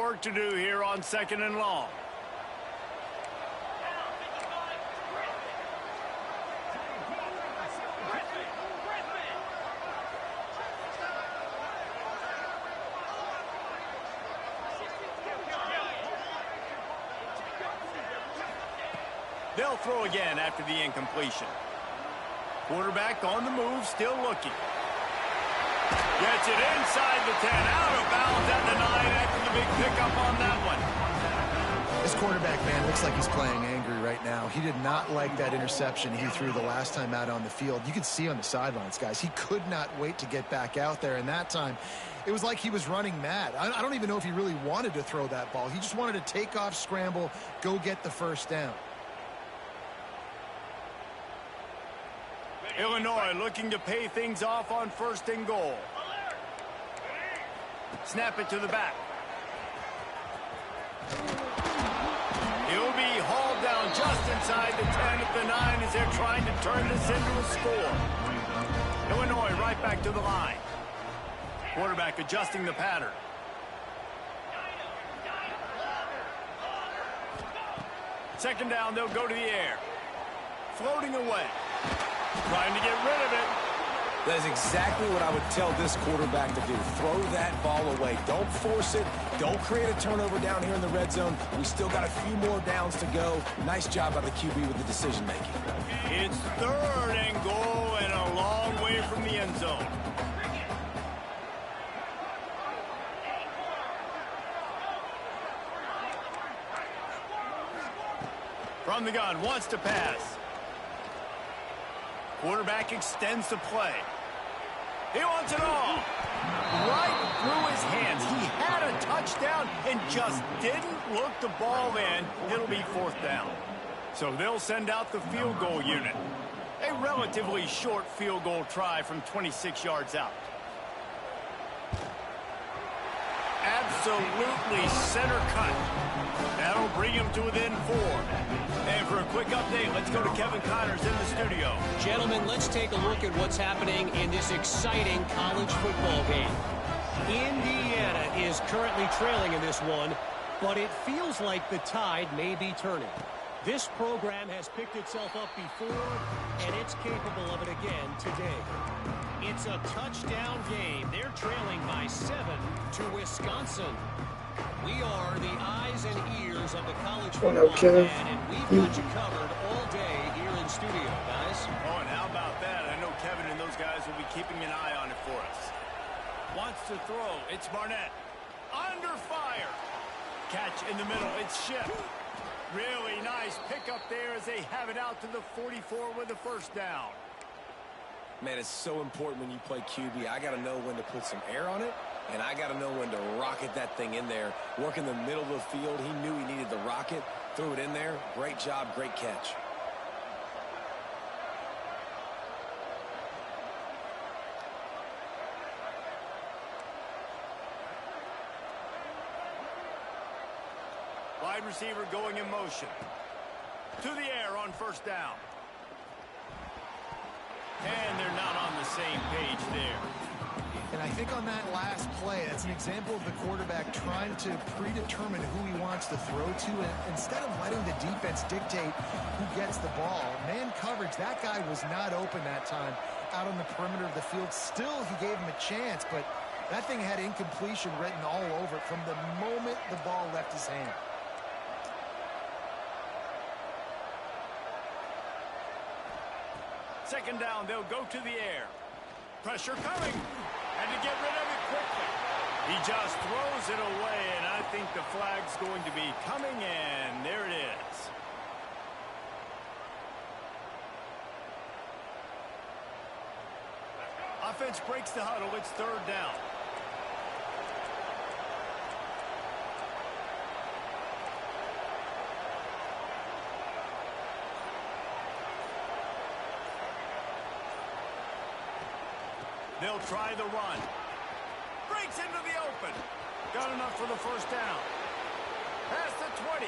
work to do here on 2nd and long. They'll throw again after the incompletion. Quarterback on the move, still looking. Gets it inside the 10, out of bounds at the 9 after the big pickup on that one. This quarterback, man, looks like he's playing angry right now. He did not like that interception he threw the last time out on the field. You can see on the sidelines, guys, he could not wait to get back out there, and that time it was like he was running mad. I don't even know if he really wanted to throw that ball. He just wanted to take off, scramble, go get the first down. Illinois looking to pay things off on 1st and goal. Snap it to the back. He'll be hauled down just inside the 10 at the 9 as they're trying to turn this into a score. Illinois right back to the line. Quarterback adjusting the pattern. Second down, they'll go to the air. Floating away. Trying to get rid of it. That is exactly what I would tell this quarterback to do. Throw that ball away. Don't force it. Don't create a turnover down here in the red zone. We still got a few more downs to go. Nice job by the QB with the decision making. It's 3rd and goal and a long way from the end zone. From the gun, wants to pass. Quarterback extends the play. He wants it all. Right through his hands. He had a touchdown and just didn't look the ball in. It'll be 4th down. So they'll send out the field goal unit. A relatively short field goal try from 26 yards out. Absolutely center cut. That'll bring him to within 4. And for a quick update, let's go to Kevin Connors in the studio. Gentlemen, let's take a look at what's happening in this exciting college football game. Indiana is currently trailing in this one, but it feels like the tide may be turning. This program has picked itself up before, and it's capable of it again today. It's a touchdown game. They're trailing by 7 to Wisconsin. We are the eyes and ears of the college football fan, and we've got you covered all day here in studio, guys. Oh, and how about that? I know Kevin and those guys will be keeping an eye on it for us. Wants to throw. It's Barnett. Under fire. Catch in the middle. It's Schiff. Really nice pickup there as they have it out to the 44 with the first down. Man, it's so important when you play QB. I got to know when to put some air on it, and I got to know when to rocket that thing in there. Work in the middle of the field. He knew he needed the rocket. Threw it in there. Great job, great catch. Wide receiver going in motion. To the air on 1st down. And they're not on the same page there. And I think on that last play, that's an example of the quarterback trying to predetermine who he wants to throw to, and instead of letting the defense dictate who gets the ball. Man coverage, that guy was not open that time out on the perimeter of the field. Still, he gave him a chance, but that thing had incompletion written all over it from the moment the ball left his hand. Second down, they'll go to the air. Pressure coming. Had to get rid of it quickly. He just throws it away, and I think the flag's going to be coming, and there it is. Offense breaks the huddle. It's 3rd down. They'll try the run. Breaks into the open. Got enough for the first down. Past the 20.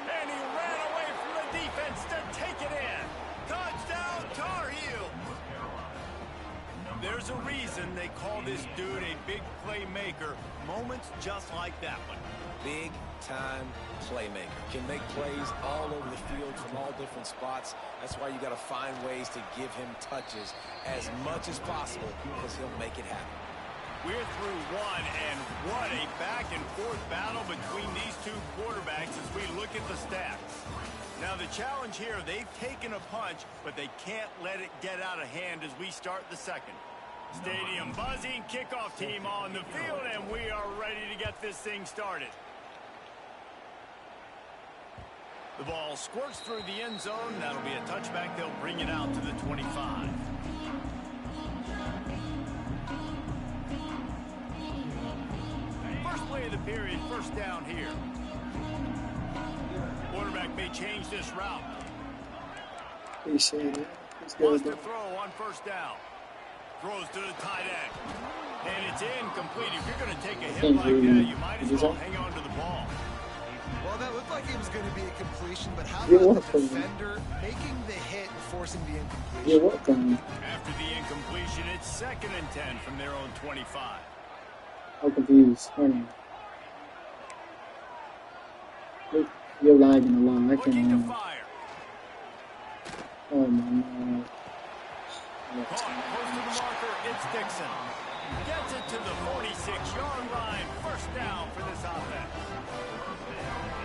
And he ran away from the defense to take it in. Touchdown, Tar Heels. There's a reason they call this dude a big playmaker. Moments just like that one. Big-time playmaker. Can make plays all over the field from all different spots. That's why you got to find ways to give him touches as much as possible because he'll make it happen. We're through one, and what a back-and-forth battle between these two quarterbacks as we look at the stats. Now, the challenge here, they've taken a punch, but they can't let it get out of hand as we start the second. Stadium buzzing, kickoff team on the field, and we are ready to get this thing started. The ball squirts through the end zone. That'll be a touchback. They'll bring it out to the 25. First play of the period, first down here. Quarterback may change this route. Appreciate it. Wants to throw on first down. Throws to the tight end. And it's incomplete. If you're going to take a hit like that, you might as well hang on to the ball. Well, that looked like it was going to be a completion, but how about the defender making the hit and forcing the incompletion? You're welcome. After the incompletion, it's 2nd and 10 from their own 25. I'm confused. Hold on. Look, you're lagging a lot. I Looking to can't. fire. Oh my God. Caught close to the marker. It's Dixon. Gets it to the 46-yard line. First down for this offense.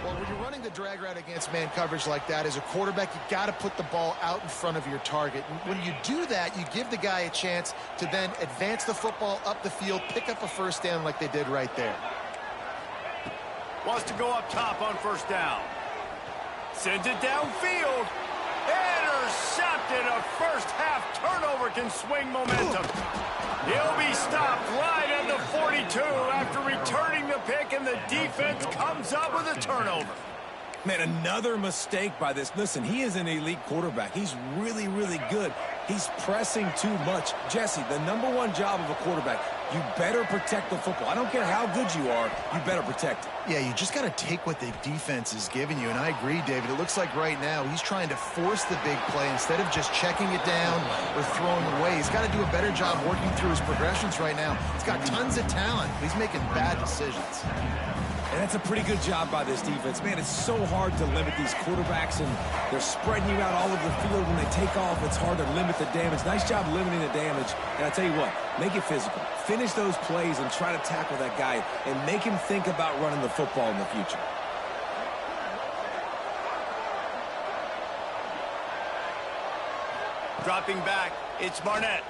Well, when you're running the drag route against man coverage like that, as a quarterback, you got to put the ball out in front of your target. And when you do that, you give the guy a chance to then advance the football up the field, pick up a first down like they did right there. Wants to go up top on first down. Sends it downfield. Intercepted. A first-half turnover can swing momentum. He'll be stopped right at the 42 after returning the pick, and the defense comes up with a turnover. Man, another mistake by this. Listen, he is an elite quarterback. He's really, really good. He's pressing too much. Jesse, the #1 job of a quarterback, you better protect the football. I don't care how good you are, you better protect it. Yeah, you just got to take what the defense is giving you, and I agree, David. It looks like right now he's trying to force the big play instead of just checking it down or throwing away. He's got to do a better job working through his progressions right now. He's got tons of talent, but he's making bad decisions. And that's a pretty good job by this defense. Man, it's so hard to limit these quarterbacks, and they're spreading you out all over the field. When they take off, it's hard to limit the damage. Nice job limiting the damage. And I tell you what, make it physical. Finish those plays and try to tackle that guy and make him think about running the football in the future. Dropping back, it's Barnett.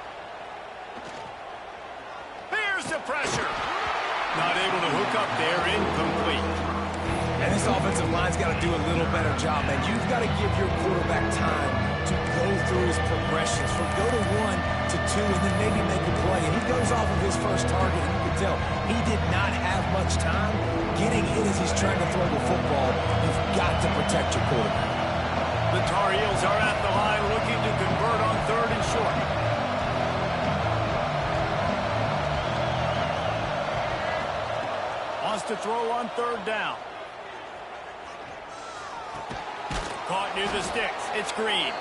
Here's the pressure. Not able to hook up there, incomplete. And this offensive line's got to do a little better job, man. You've got to give your quarterback time to go through his progressions from go to 1 to 2 and then maybe make a play. And he goes off of his first target, and you can tell he did not have much time getting hit as he's trying to throw the football. You've got to protect your quarterback. The Tar Heels are at the line looking to convert on 3rd and short. Wants to throw on 3rd down. Caught near the sticks. It's Green.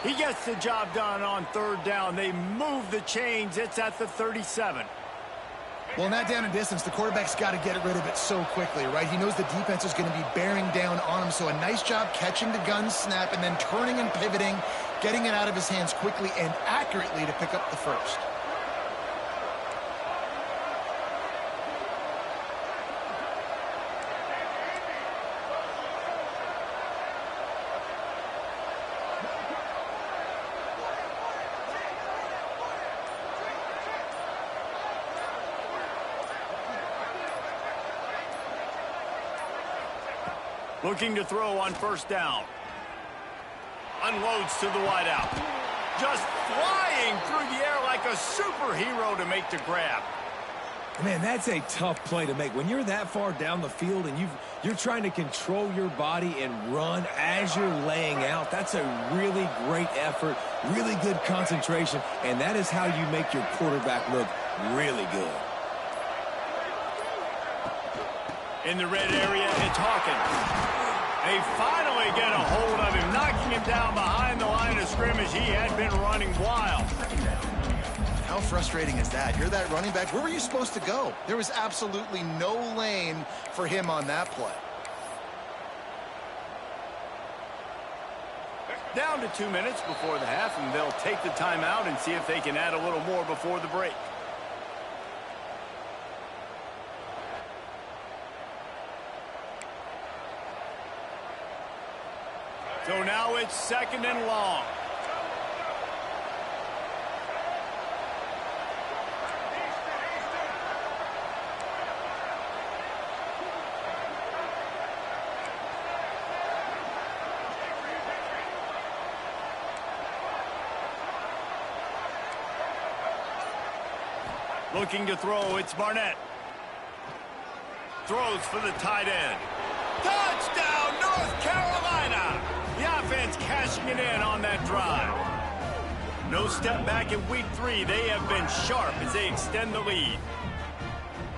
He gets the job done on 3rd down. They move the chains. It's at the 37. Well, in that down and distance, the quarterback's got to get rid of it so quickly, right? He knows the defense is going to be bearing down on him, so a nice job catching the gun snap and then turning and pivoting, getting it out of his hands quickly and accurately to pick up the first. Looking to throw on 1st down. Unloads to the wideout. Just flying through the air like a superhero to make the grab. Man, that's a tough play to make. When you're that far down the field and you're trying to control your body and run as you're laying out, that's a really great effort, really good concentration, and that is how you make your quarterback look really good. In the red area, it's Hawkins. They finally get a hold of him, knocking him down behind the line of scrimmage. He had been running wild. How frustrating is that? You're that running back. Where were you supposed to go? There was absolutely no lane for him on that play. Down to 2 minutes before the half, and they'll take the timeout and see if they can add a little more before the break. So now it's 2nd and long. Looking to throw, it's Barnett. Throws for the tight end. Touchdown, North Carolina! The offense cashing it in on that drive. No step back in week 3. They have been sharp as they extend the lead.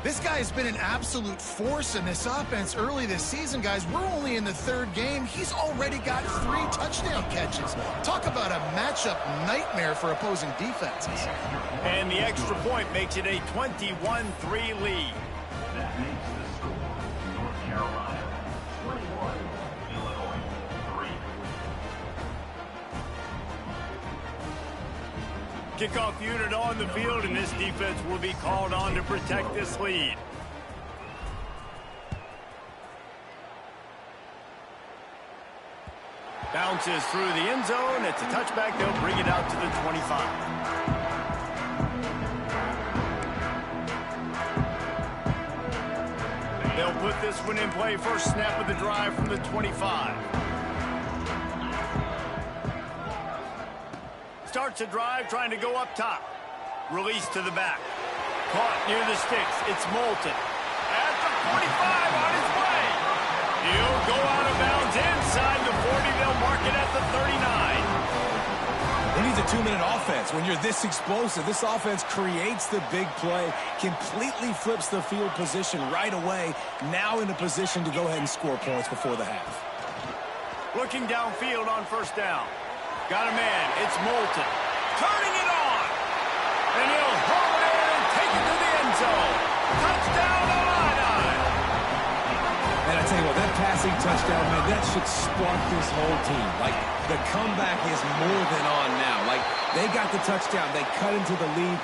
This guy has been an absolute force in this offense early this season, guys. We're only in the 3rd game. He's already got 3 touchdown catches. Talk about a matchup nightmare for opposing defenses. And the extra point makes it a 21-3 lead. That makes the score North Carolina 21, Illinois 3. Kickoff unit on the field, and this defense will be called on to protect this lead. Bounces through the end zone. It's a touchback. They'll bring it out to the 25. They'll put this one in play. First snap of the drive from the 25. Starts a drive trying to go up top. Release to the back. Caught near the sticks. It's Moulton. At the 45 on his way. He'll go out of bounds inside the 40. They'll mark it at the 39. It needs a 2-minute offense. When you're this explosive, this offense creates the big play, completely flips the field position right away, now in a position to go ahead and score points before the half. Looking downfield on first down. Got a man. It's Moulton. Turning it on. And he'll haul it in and take it to the end zone. Touchdown, Illini. And I tell you what, that passing touchdown, man, that should spark this whole team. Like, the comeback is more than on now. Like, they got the touchdown. They cut into the lead.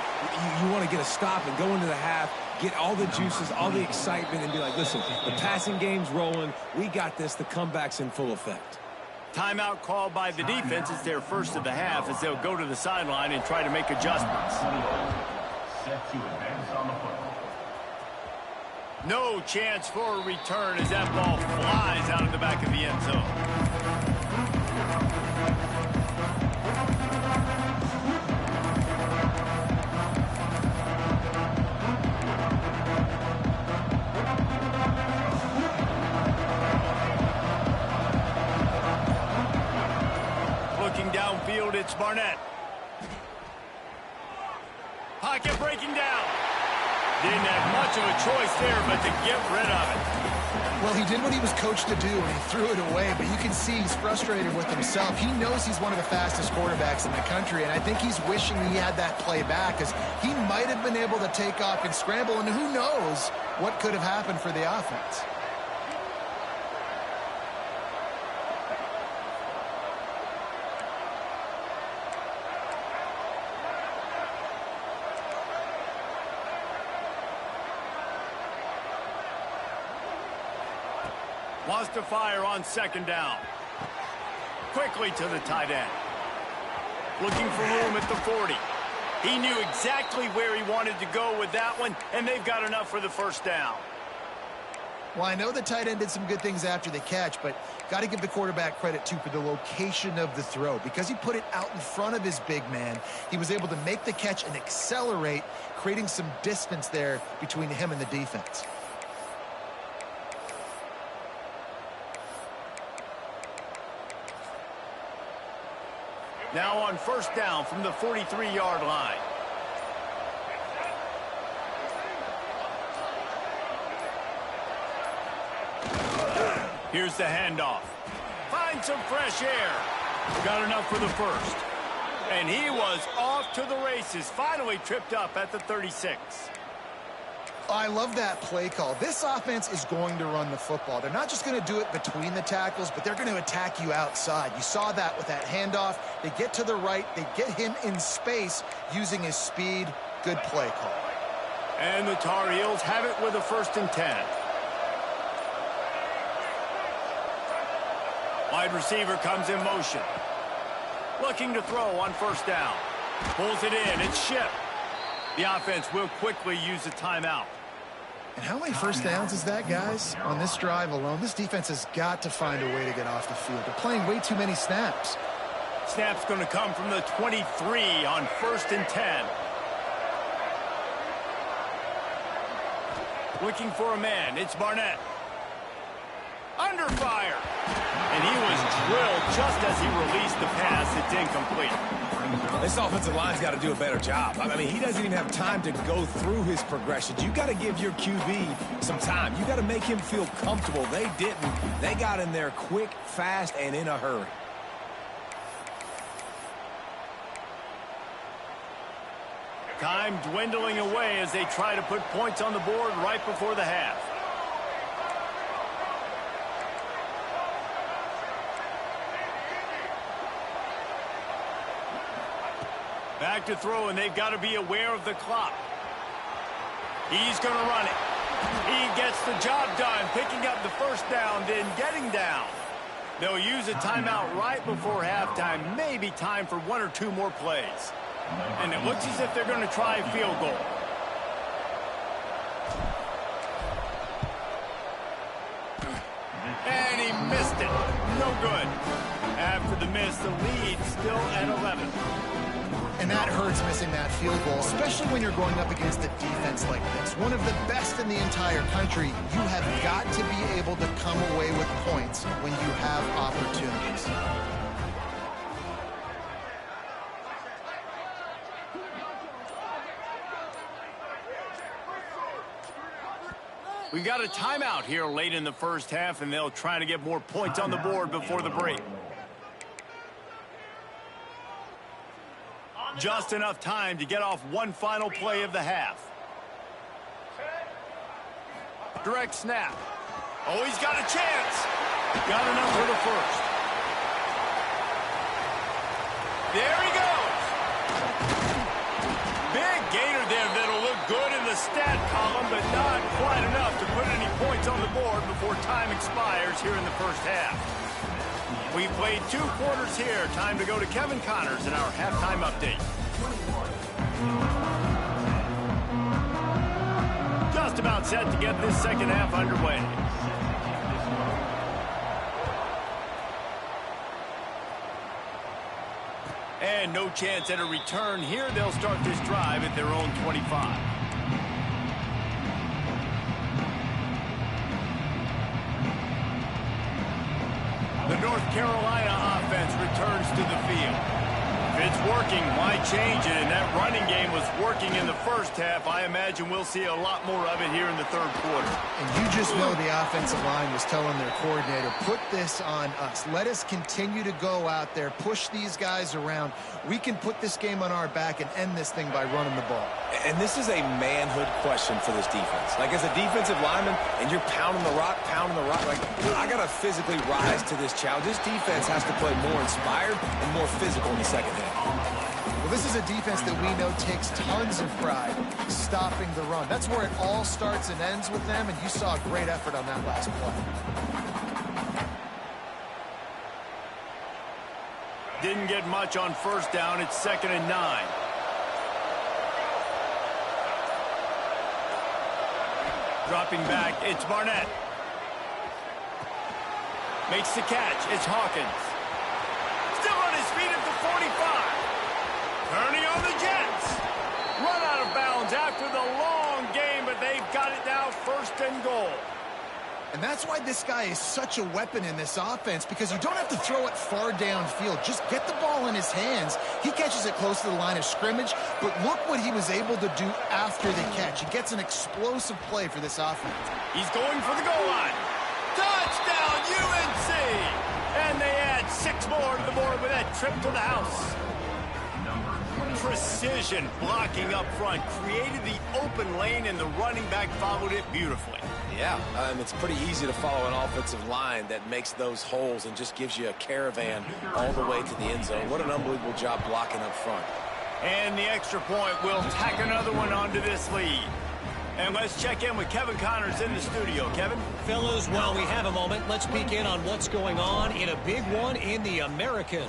You want to get a stop and go into the half, get all the juices, all the excitement, and be like, listen, the passing game's rolling. We got this. The comeback's in full effect. Timeout called by the defense. It's their first of the half as they'll go to the sideline and try to make adjustments. Set to advance on the football. No chance for a return as that ball flies out of the back of the end zone. Looking downfield, it's Barnett. Pocket breaking down. Didn't have much of a choice there, but to get rid of it. Well, he did what he was coached to do, and he threw it away, but you can see he's frustrated with himself. He knows he's one of the fastest quarterbacks in the country, and I think he's wishing he had that play back, because he might have been able to take off and scramble, and who knows what could have happened for the offense. Wants to fire on second down. Quickly to the tight end. Looking for room at the 40. He knew exactly where he wanted to go with that one, and they've got enough for the first down. Well, I know the tight end did some good things after the catch, but got to give the quarterback credit, too, for the location of the throw. Because he put it out in front of his big man, he was able to make the catch and accelerate, creating some distance there between him and the defense. Now on first down from the 43-yard line. Here's the handoff. Find some fresh air. Got enough for the first. And he was off to the races, finally tripped up at the 36. I love that play call. This offense is going to run the football. They're not just going to do it between the tackles, but they're going to attack you outside. You saw that with that handoff. They get to the right. They get him in space using his speed. Good play call. And the Tar Heels have it with a 1st and 10. Wide receiver comes in motion. Looking to throw on 1st down. Pulls it in. It's Ship. The offense will quickly use a timeout. And how many 1st downs is that, guys? On this drive alone, this defense has got to find a way to get off the field. They're playing way too many snaps. Snap's going to come from the 23 on 1st and 10. Looking for a man. It's Barnett. Under fire. And he was drilled just as he released the pass. It's incomplete. This offensive line's got to do a better job. I mean, he doesn't even have time to go through his progressions. You got to give your QB some time. You got to make him feel comfortable. They didn't. They got in there quick, fast, and in a hurry. Time dwindling away as they try to put points on the board right before the half. Back to throw, and they've got to be aware of the clock. He's going to run it. He gets the job done, picking up the 1st down, then getting down. They'll use a timeout right before halftime. Maybe time for 1 or 2 more plays. And it looks as if they're going to try a field goal. And he missed it. No good. After the miss, the lead still at 11. And that hurts, missing that field goal, especially when you're going up against a defense like this. One of the best in the entire country. You have got to be able to come away with points when you have opportunities. We got a timeout here late in the 1st half, and they'll try to get more points on the board before the break. Just enough time to get off one final play of the half. Direct snap. Oh, he's got a chance. Got enough for the 1st. There he goes. Big gainer there that'll look good in the stat column, but not quite enough to put any points on the board before time expires here in the 1st half. We played 2 quarters here. Time to go to Kevin Connors in our halftime update. Just about set to get this 2nd half underway. And no chance at a return here. They'll start this drive at their own 25. The North Carolina offense returns to the field. If it's working, why change it? And that running game was working in the 1st half. I imagine we'll see a lot more of it here in the 3rd quarter. And you just know the offensive line was telling their coordinator, put this on us. Let us continue to go out there, push these guys around. We can put this game on our back and end this thing by running the ball. And this is a manhood question for this defense. Like, as a defensive lineman, and you're pounding the rock, like, I got to physically rise to this challenge. This defense has to play more inspired and more physical in the 2nd half. Well, this is a defense that we know takes tons of pride stopping the run. That's where it all starts and ends with them, and you saw a great effort on that last play. Didn't get much on 1st down. It's 2nd and 9. Dropping back, it's Barnett. Makes the catch, it's Hawkins. Still on his feet at the 45. Turning on the Jets. Run out of bounds after the long game, but they've got it now 1st and goal. And that's why this guy is such a weapon in this offense, because you don't have to throw it far downfield. Just get the ball in his hands. He catches it close to the line of scrimmage, but look what he was able to do after the catch. He gets an explosive play for this offense. He's going for the goal line. Touchdown, UNC! And they add 6 more to the board with that trip to the house. precision blocking up front, created the open lane, and the running back followed it beautifully. Yeah, it's pretty easy to follow an offensive line that makes those holes and just gives you a caravan all the way to the end zone. What an unbelievable job blocking up front. And the extra point will tack another one onto this lead. And let's check in with Kevin Connors in the studio. Kevin? Fellas, while we have a moment, let's peek in on what's going on in a big one in the American.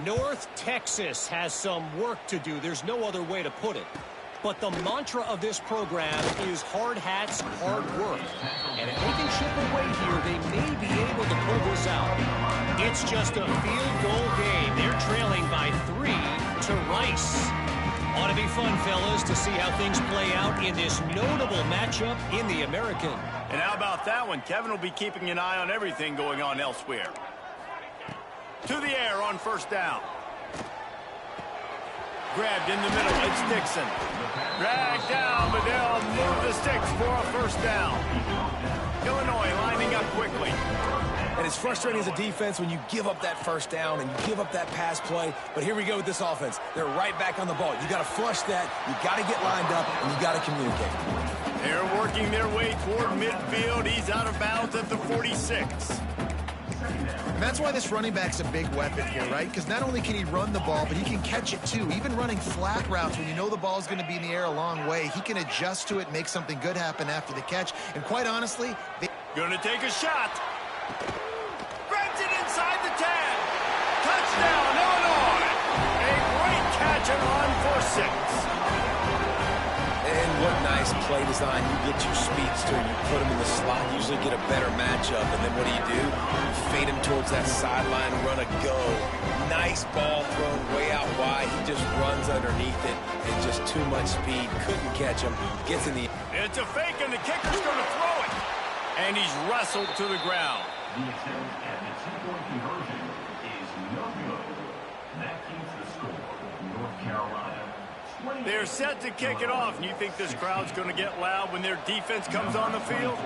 North Texas has some work to do. There's no other way to put it. But the mantra of this program is hard hats, hard work. And if they can chip away here, they may be able to pull this out. It's just a field goal game. They're trailing by 3 to Rice. Ought to be fun, fellas, to see how things play out in this notable matchup in the American. And how about that one? Kevin will be keeping an eye on everything going on elsewhere. To the air on first down. Grabbed in the middle, it's Dixon. Dragged down, but they'll move the sticks for a first down. Illinois lining up quickly. And it's frustrating as a defense when you give up that first down and you give up that pass play. But here we go with this offense. They're right back on the ball. You got to flush that. You got to get lined up, and you got to communicate. They're working their way toward midfield. He's out of bounds at the 46. And that's why this running back's a big weapon here, right? Because not only can he run the ball, but he can catch it too. Even running flat routes when you know the ball's going to be in the air a long way, he can adjust to it, make something good happen after the catch. And quite honestly, going to take a shot. Grabs it inside the 10. Touchdown, Illinois. A great catch and run for 6. And what nice play design. You get your speedster, you put him in the slot, usually get a better matchup. And then what do? You fade him towards that sideline, run a go. Nice ball thrown way out wide. He just runs underneath it and just too much speed. Couldn't catch him. Gets in the... It's a fake, and the kicker's going to throw it. And he's wrestled to the ground. The attempt at the two-point conversion is no good. That keeps the score. North Carolina. They're set to kick it off. And you think this crowd's going to get loud when their defense comes on the field?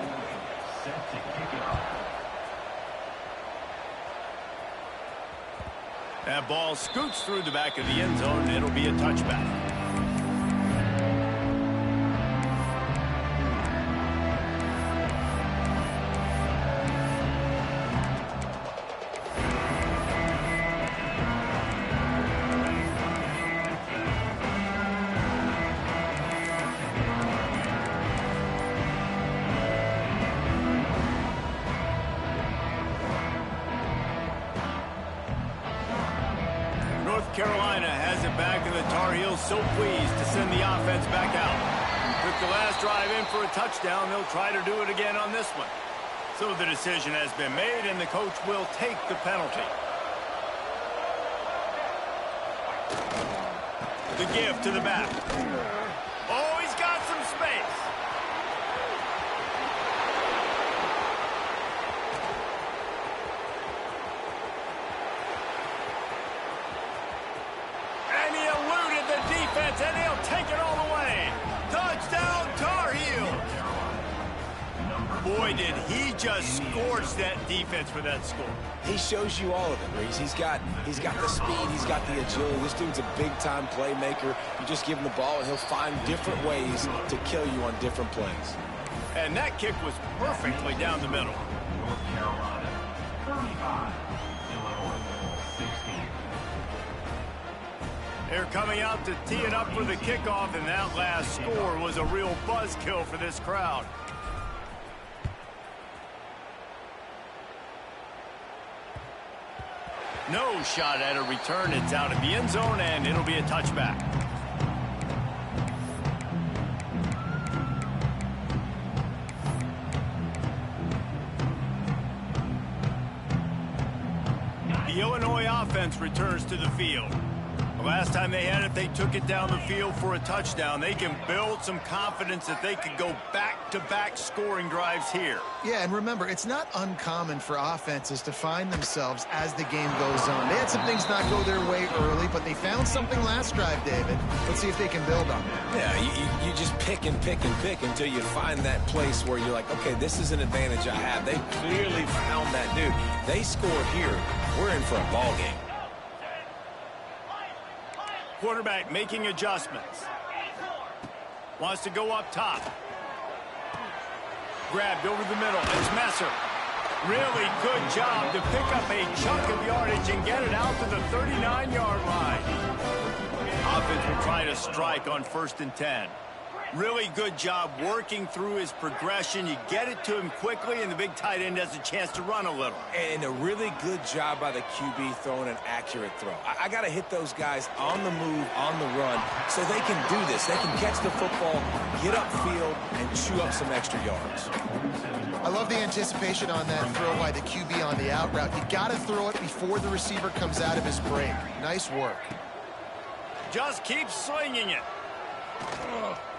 Set to kick it off. That ball scoots through the back of the end zone, and it'll be a touchback. Carolina has it back, and the Tar Heels so pleased to send the offense back out. Took the last drive in for a touchdown. They'll try to do it again on this one. So the decision has been made, and the coach will take the penalty. The give to the back. Oh, he's got some space. And he'll take it all the way. Touchdown, Tar Heels. Boy, did he just scorch that defense for that score. He shows you all of it, Reese. He's got the speed, he's got the agility. This dude's a big-time playmaker. You just give him the ball, and he'll find different ways to kill you on different plays. And that kick was perfectly down the middle. North Carolina, 35. Illinois, 16. They're coming out to tee it up for the kickoff, and that last score was a real buzzkill for this crowd. No shot at a return. It's out of the end zone, and it'll be a touchback. The Illinois offense returns to the field. The last time they had it, they took it down the field for a touchdown. They can build some confidence that they could go back-to-back scoring drives here. Yeah, and remember, it's not uncommon for offenses to find themselves as the game goes on. They had some things not go their way early, but they found something last drive, David. Let's see if they can build on it. Yeah, you just pick and pick and pick until you find that place where you're like, okay, this is an advantage I have. They clearly found that dude. They score here. We're in for a ball game. Quarterback making adjustments. Wants to go up top. Grabbed over the middle. It's Messer. Really good job to pick up a chunk of yardage and get it out to the 39-yard line. Offense will try to strike on 1st and 10. Really good job working through his progression. You get it to him quickly, and the big tight end has a chance to run a little. And a really good job by the QB throwing an accurate throw. I got to hit those guys on the move, on the run, so they can do this. They can catch the football, get upfield, and chew up some extra yards. I love the anticipation on that throw by the QB on the out route. You got to throw it before the receiver comes out of his break. Nice work. Just keeps slinging it.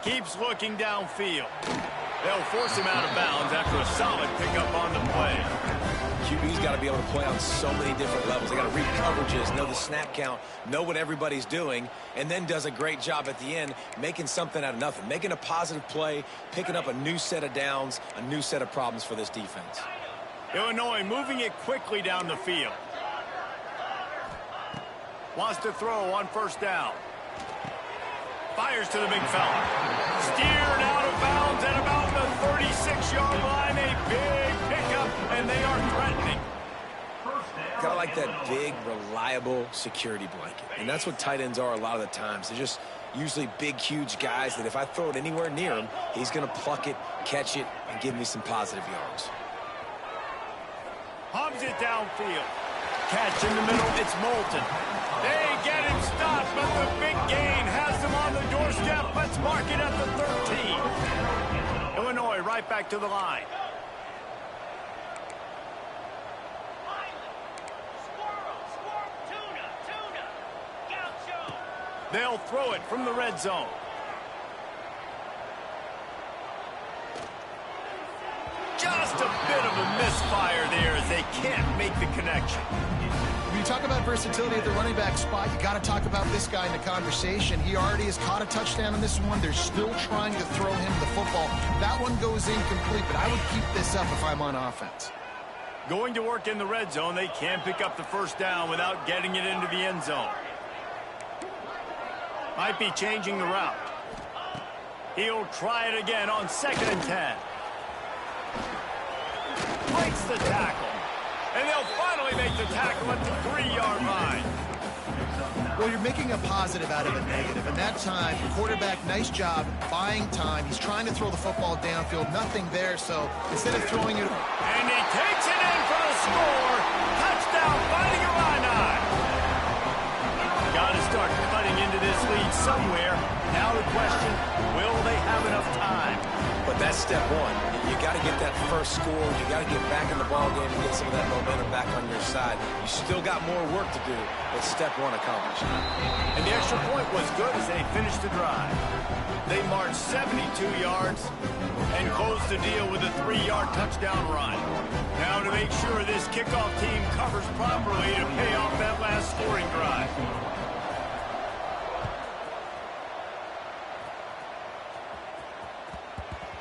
Keeps looking downfield. They'll force him out of bounds after a solid pickup on the play. QB's got to be able to play on so many different levels. They got to read coverages, know the snap count, know what everybody's doing, and then does a great job at the end making something out of nothing, making a positive play, picking up a new set of downs, a new set of problems for this defense. Illinois moving it quickly down the field. Wants to throw on 1st down. Fires to the big fella. Steered out of bounds at about the 36-yard line. A big pickup, and they are threatening. Kind of like that big, reliable security blanket. And that's what tight ends are a lot of the times. They're just usually big, huge guys that if I throw it anywhere near him, he's going to pluck it, catch it, and give me some positive yards. Hubs it downfield. Catch in the middle. It's Moulton. They get him stopped, but the big gain has them on the doorstep. Let's mark it at the 13. Illinois right back to the line. They'll throw it from the red zone. Just a bit of a misfire there as they can't make the connection. When you talk about versatility at the running back spot, you got to talk about this guy in the conversation. He already has caught a touchdown in this one. They're still trying to throw him the football. That one goes incomplete, but I would keep this up if I'm on offense. Going to work in the red zone, they can pick up the 1st down without getting it into the end zone. Might be changing the route. He'll try it again on 2nd and 10. Breaks the tackle. And they'll finally make the tackle at the 3-yard line. Well, you're making a positive out of a negative. And that time, quarterback, nice job buying time. He's trying to throw the football downfield. Nothing there, so instead of throwing it... And he takes it in for the score. Touchdown, Fighting Illini. Got to start cutting into this lead somewhere. Now the question, will they have enough time? But that's step one. You got to get that first score. You got to get back in the ball game and get some of that momentum back on your side. You still got more work to do, but step one accomplished. And the extra point was good as they finished the drive. They marched 72 yards and closed the deal with a 3-yard touchdown run. Now to make sure this kickoff team covers properly to pay off that last scoring drive.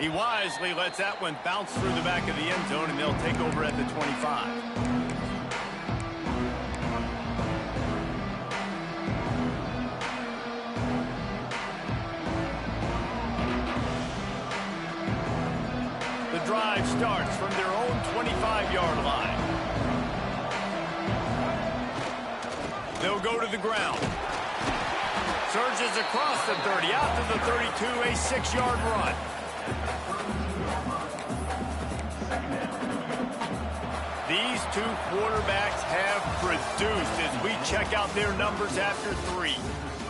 He wisely lets that one bounce through the back of the end zone, and they'll take over at the 25. The drive starts from their own 25-yard line. They'll go to the ground. Surges across the 30, out to the 32, a 6-yard run. These two quarterbacks have produced as we check out their numbers after 3.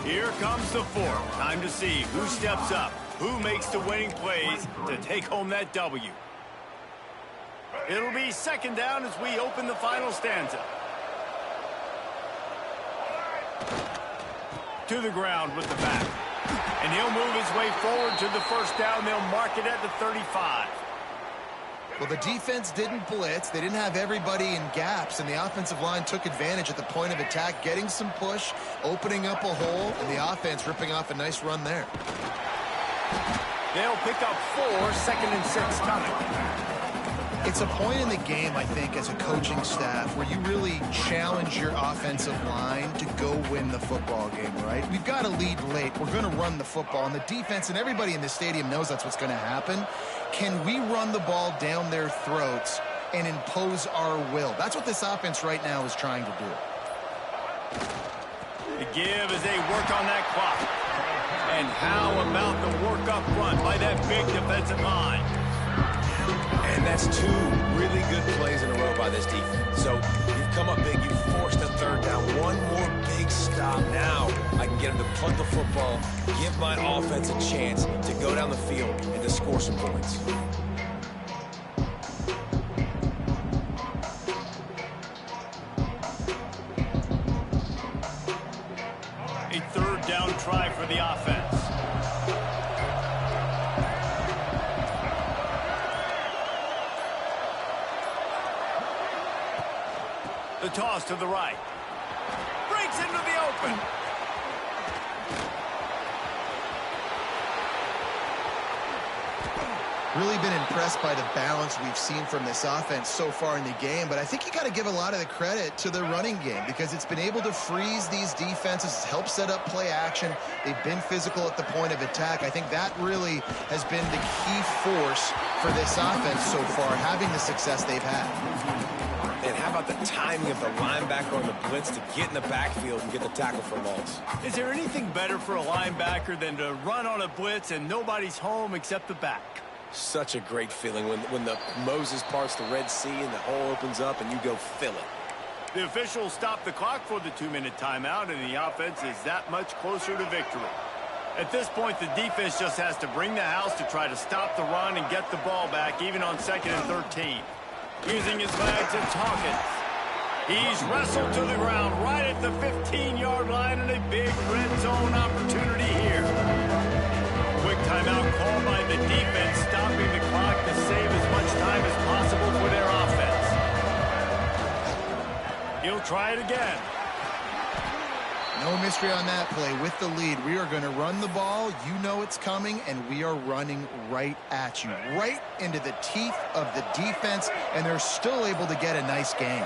Here comes the 4th. Time to see who steps up, who makes the winning plays to take home that W. It'll be 2nd down as we open the final stanza. To the ground with the back. And he'll move his way forward to the 1st down. They'll mark it at the 35. Well, the defense didn't blitz. They didn't have everybody in gaps, and the offensive line took advantage at the point of attack, getting some push, opening up a hole, and the offense ripping off a nice run there. They'll pick up 4, 2nd and 6 coming. It's a point in the game, I think, as a coaching staff where you really challenge your offensive line to go win the football game, right? We've got to lead late. We're going to run the football, and the defense and everybody in the stadium knows that's what's going to happen. Can we run the ball down their throats and impose our will? That's what this offense right now is trying to do. The give as they work on that clock. And how about the work up front by that big defensive line? And that's 2 really good plays in a row by this defense. So you've come up big, you've forced a third down. One more big stop. Now I can get them to punt the football, give my offense a chance to go down the field and to score some points. A third down try for the offense. The toss to the right. Breaks into the open. Really been impressed by the balance we've seen from this offense so far in the game, but I think you got to give a lot of the credit to the running game because it's been able to freeze these defenses, help set up play action. They've been physical at the point of attack. I think that really has been the key force for this offense so far, having the success they've had. And how about the timing of the linebacker on the blitz to get in the backfield and get the tackle for loss? Is there anything better for a linebacker than to run on a blitz and nobody's home except the back? Such a great feeling when the Moses parts the Red Sea and the hole opens up and you go fill it. The officials stop the clock for the 2-minute timeout, and the offense is that much closer to victory. At this point, the defense just has to bring the house to try to stop the run and get the ball back, even on 2nd and 13. Using his legs, it's Hawkins. He's wrestled to the ground right at the 15-yard line, and a big red zone opportunity here. Quick timeout called by the defense, stopping the clock to save as much time as possible for their offense. He'll try it again. No mystery on that play. With the lead, we are going to run the ball. You know it's coming, and we are running right at you, right into the teeth of the defense, and they're still able to get a nice gain.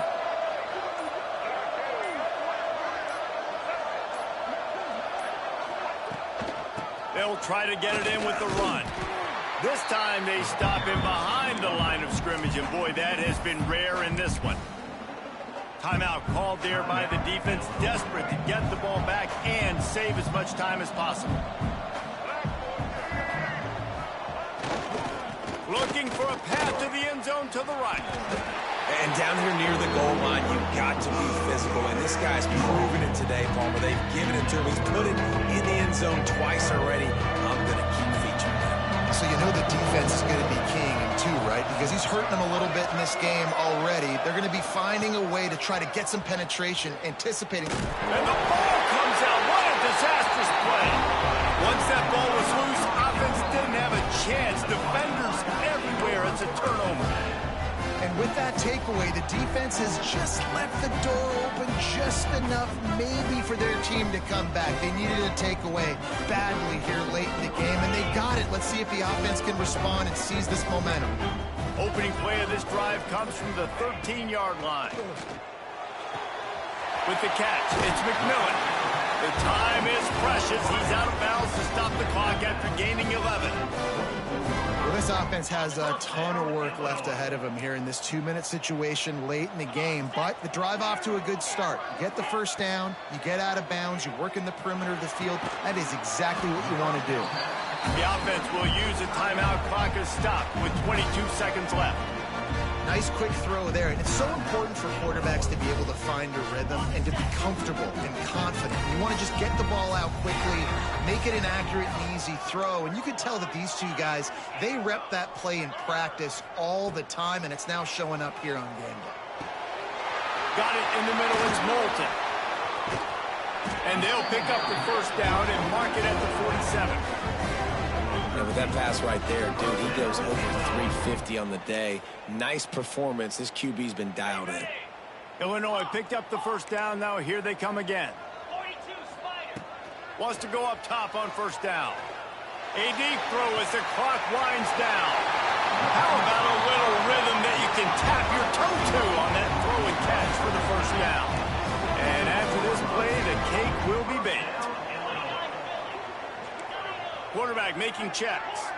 They'll try to get it in with the run. This time they stop him behind the line of scrimmage, and boy, that has been rare in this one. Timeout called there by the defense, desperate to get the ball back and save as much time as possible. Looking for a path to the end zone to the right. And down here near the goal line, you've got to be physical. And this guy's proven it today, Palmer. They've given it to him. He's put it in the end zone twice already. I'm going to keep featuring that. So you know the defense is going to be keying him too, right? Because he's hurting them a little bit in this game already. They're going to be finding a way to try to get some penetration, anticipating. And the ball comes out. What a disastrous play. Once that ball was loose, offense didn't have a chance. Defenders everywhere. It's a turnover. And with that takeaway, the defense has just left the door open just enough maybe for their team to come back. They needed a takeaway badly here late in the game, and they got it. Let's see if the offense can respond and seize this momentum. Opening play of this drive comes from the 13-yard line. With the catch, it's McMillan. The time is precious. He's out of bounds to stop the clock after gaining 11. Well, this offense has a ton of work left ahead of them here in this 2-minute situation late in the game, but the drive off to a good start. You get the first down, you get out of bounds, you work in the perimeter of the field. That is exactly what you want to do. The offense will use a timeout clock as stop with 22 seconds left. Nice quick throw there, and it's so important for quarterbacks to be able to find a rhythm and to be comfortable and confident. You want to just get the ball out quickly, make it an accurate and easy throw, and you can tell that these two guys, they rep that play in practice all the time, and it's now showing up here on game day. Got it in the middle, it's Moulton. And they'll pick up the first down and mark it at the 47. And with that pass right there, dude, he goes over 350 on the day. Nice performance. This QB's been dialed in. Illinois picked up the first down. Now here they come again. Wants to go up top on first down. A deep throw as the clock winds down. How about a little rhythm that you quarterback making checks.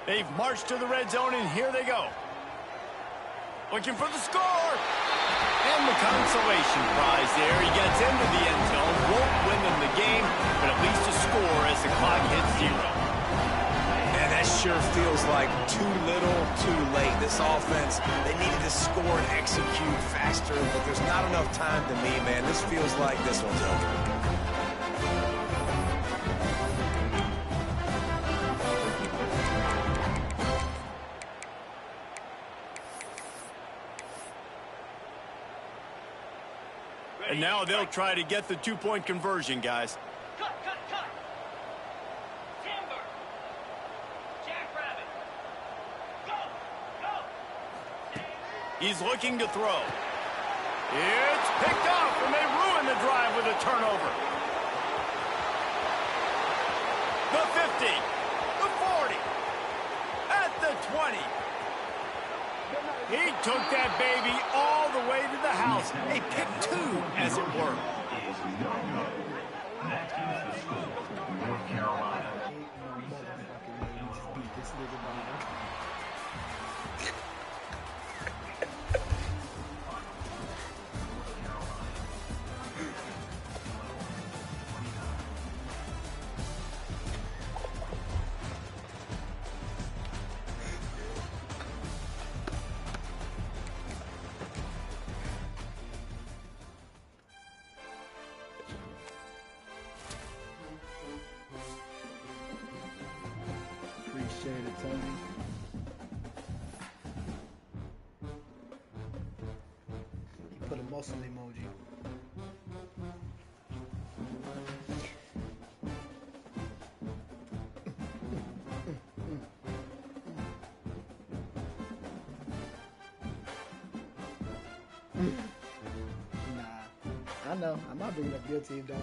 They've marched to the red zone, and here they go. Looking for the score. And the consolation prize there. He gets into the end zone. Won't win them the game, but at least a score as the clock hits 0. Man, that sure feels like too little, too late. This offense, they needed to score and execute faster, but there's not enough time to me, man. This feels like this one's over. And now they'll try to get the 2-point conversion, guys. Cut. Timber. Jackrabbit. Go. He's looking to throw. It's picked off, and they ruin the drive with a turnover. The 50. The 40. At the 20. He took that baby all the way to the house. A pick 2, as it were. Is no good. That keeps the score. North Carolina. Appreciate it, Tony. He put a muscle emoji. Nah, I know. I'm not bringing up your team, dog.